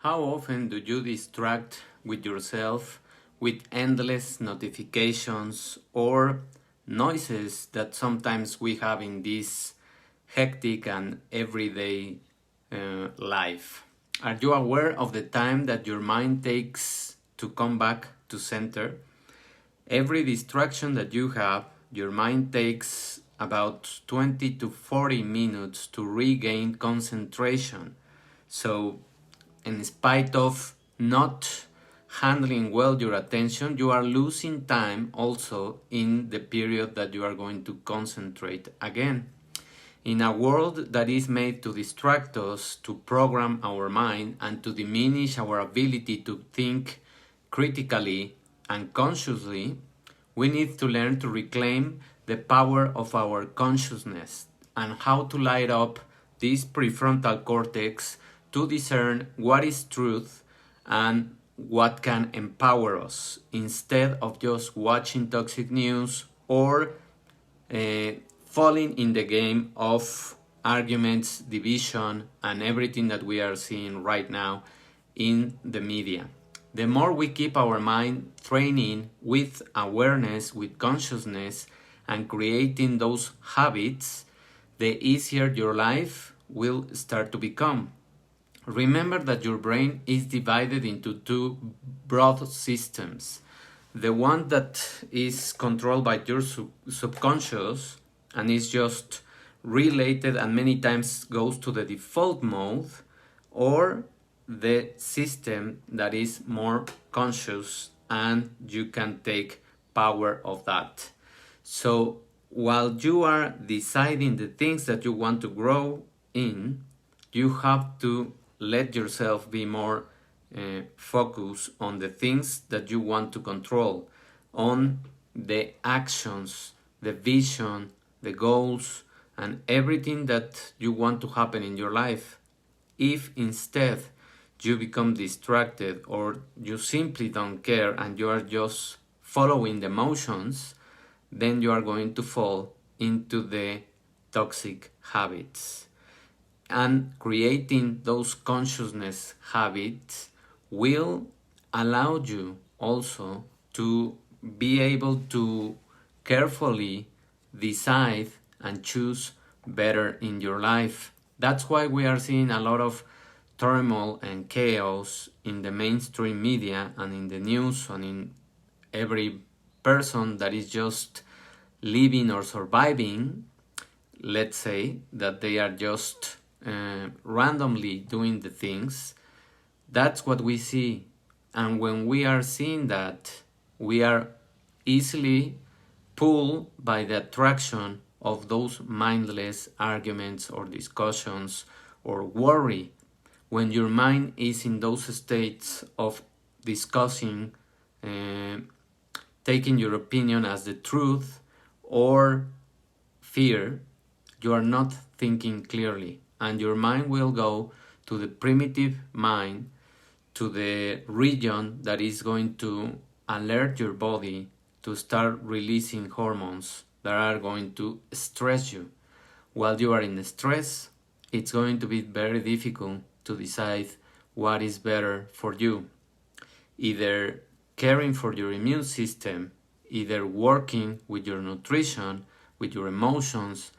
How often do you distract with yourself with endless notifications or noises that sometimes we have in this hectic and everyday life? Are you aware of the time that your mind takes to come back to center? Every distraction that you have, your mind takes about 20 to 40 minutes to regain concentration. So, in spite of not handling well your attention, you are losing time also in the period that you are going to concentrate again. In a world that is made to distract us, to program our mind, and to diminish our ability to think critically and consciously, we need to learn to reclaim the power of our consciousness and how to light up this prefrontal cortex to discern what is truth and what can empower us instead of just watching toxic news or uh, falling in the game of arguments, division, and everything that we are seeing right now in the media. The more we keep our mind training with awareness, with consciousness, and creating those habits, the easier your life will start to become. Remember that your brain is divided into two broad systems. The one that is controlled by your subconscious and is just related and many times goes to the default mode, or the system that is more conscious and you can take power of that. So while you are deciding the things that you want to grow in, you have to let yourself be more focused on the things that you want to control, on the actions, the vision, the goals, and everything that you want to happen in your life. If instead you become distracted or you simply don't care and you are just following the motions, then you are going to fall into the toxic habits. And creating those consciousness habits will allow you also to be able to carefully decide and choose better in your life. That's why we are seeing a lot of turmoil and chaos in the mainstream media and in the news and in every person that is just living or surviving. Let's say that they are just randomly doing the things. That's what we see. And when we are seeing that, we are easily pulled by the attraction of those mindless arguments or discussions or worry. When your mind is in those states of discussing, taking your opinion as the truth or fear, you are not thinking clearly, and your mind will go to the primitive mind, to the region that is going to alert your body to start releasing hormones that are going to stress you. While you are in stress, it's going to be very difficult to decide what is better for you. Either caring for your immune system, either working with your nutrition, with your emotions,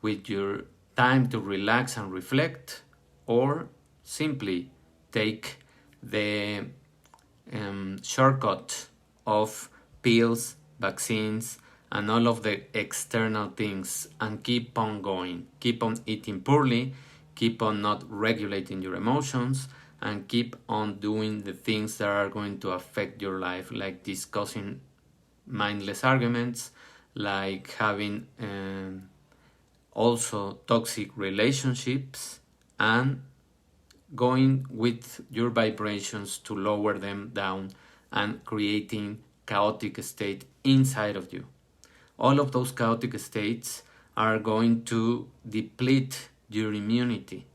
with your time to relax and reflect, or simply take the shortcut of pills, vaccines, and all of the external things and keep on going. Keep on eating poorly, keep on not regulating your emotions, and keep on doing the things that are going to affect your life, like discussing mindless arguments, like having also toxic relationships, and going with your vibrations to lower them down and creating chaotic state inside of you. All of those chaotic states are going to deplete your immunity.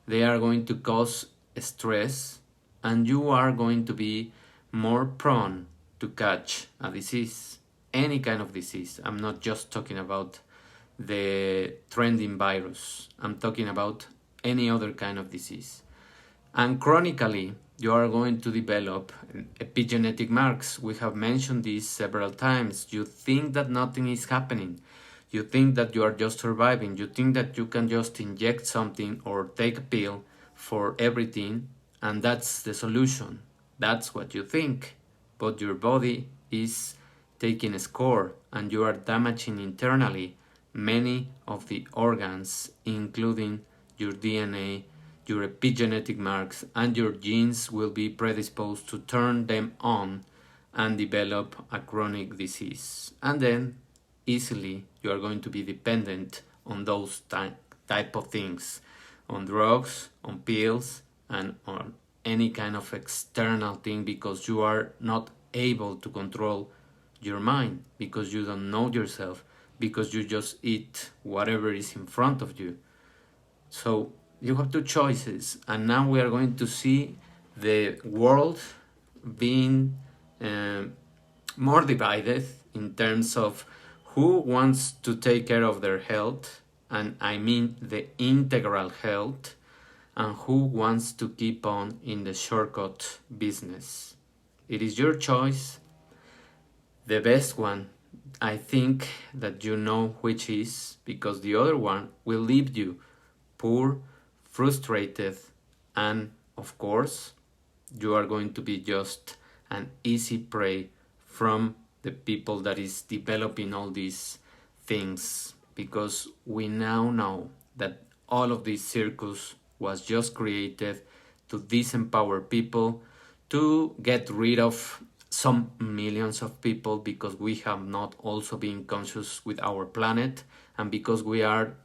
They are going to cause stress, and you are going to be more prone to catch a disease, any kind of disease. I'm not just talking about the trending virus. I'm talking about any other kind of disease. And chronically, you are going to develop epigenetic marks. We have mentioned this several times. You think that nothing is happening. You think that you are just surviving. You think that you can just inject something or take a pill for everything, and that's the solution. That's what you think. But your body is taking a score, and you are damaging internally many of the organs, including your DNA, your epigenetic marks, and your genes will be predisposed to turn them on and develop a chronic disease. And then easily you are going to be dependent on those type of things, on drugs, on pills, and on any kind of external thing, because you are not able to control your mind, because you don't know yourself, because you just eat whatever is in front of you. So you have two choices, and now we are going to see the world being more divided in terms of who wants to take care of their health, and I mean the integral health, and who wants to keep on in the shortcut business. It is your choice. The best one, I think that you know which is, because the other one will leave you poor, frustrated, and of course, you are going to be just an easy prey from the people that is developing all these things, because we now know that all of this circus was just created to disempower people, to get rid of some millions of people, because we have not also been conscious with our planet, and because we are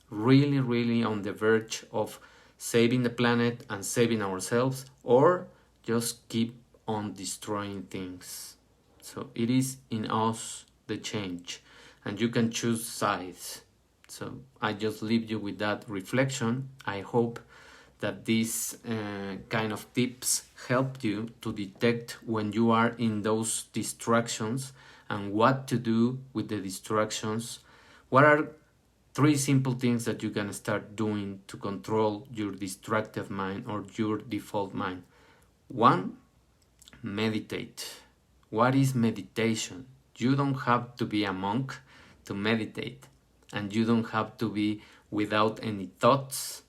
really on the verge of saving the planet and saving ourselves, or just keep on destroying things. So it is in us the change, and you can choose sides. So I just leave you with that reflection. I hope that these kind of tips help you to detect when you are in those distractions and what to do with the distractions. What are 3 simple things that you can start doing to control your distracted mind or your default mind? 1, meditate. What is meditation? You don't have to be a monk to meditate, and you don't have to be without any thoughts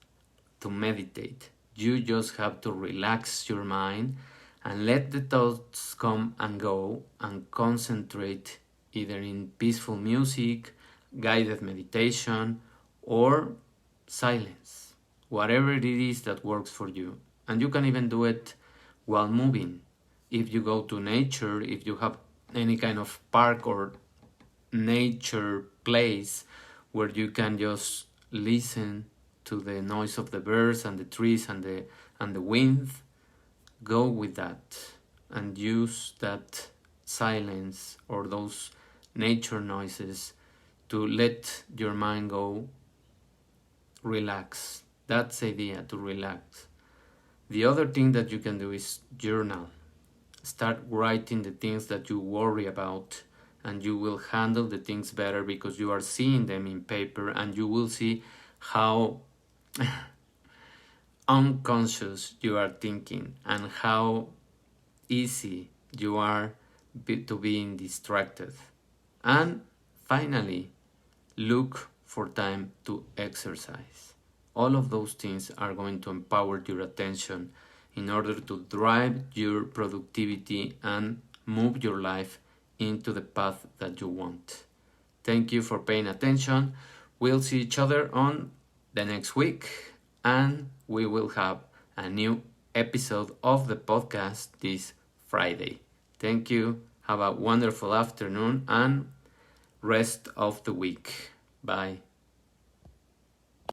to meditate. You just have to relax your mind and let the thoughts come and go, and concentrate either in peaceful music, guided meditation, or silence. Whatever it is that works for you. And you can even do it while moving. If you go to nature, if you have any kind of park or nature place where you can just listen to the noise of the birds and the trees and the wind, go with that and use that silence or those nature noises to let your mind go, relax. That's the idea, to relax. The other thing that you can do is journal. Start writing the things that you worry about, and you will handle the things better because you are seeing them in paper, and you will see how unconscious you are thinking and how easy you are to being distracted. And finally, look for time to exercise. All of those things are going to empower your attention in order to drive your productivity and move your life into the path that you want. Thank you for paying attention. We'll see each other on the next week, and we will have a new episode of the podcast this Friday. Thank you. Have a wonderful afternoon and rest of the week. Bye.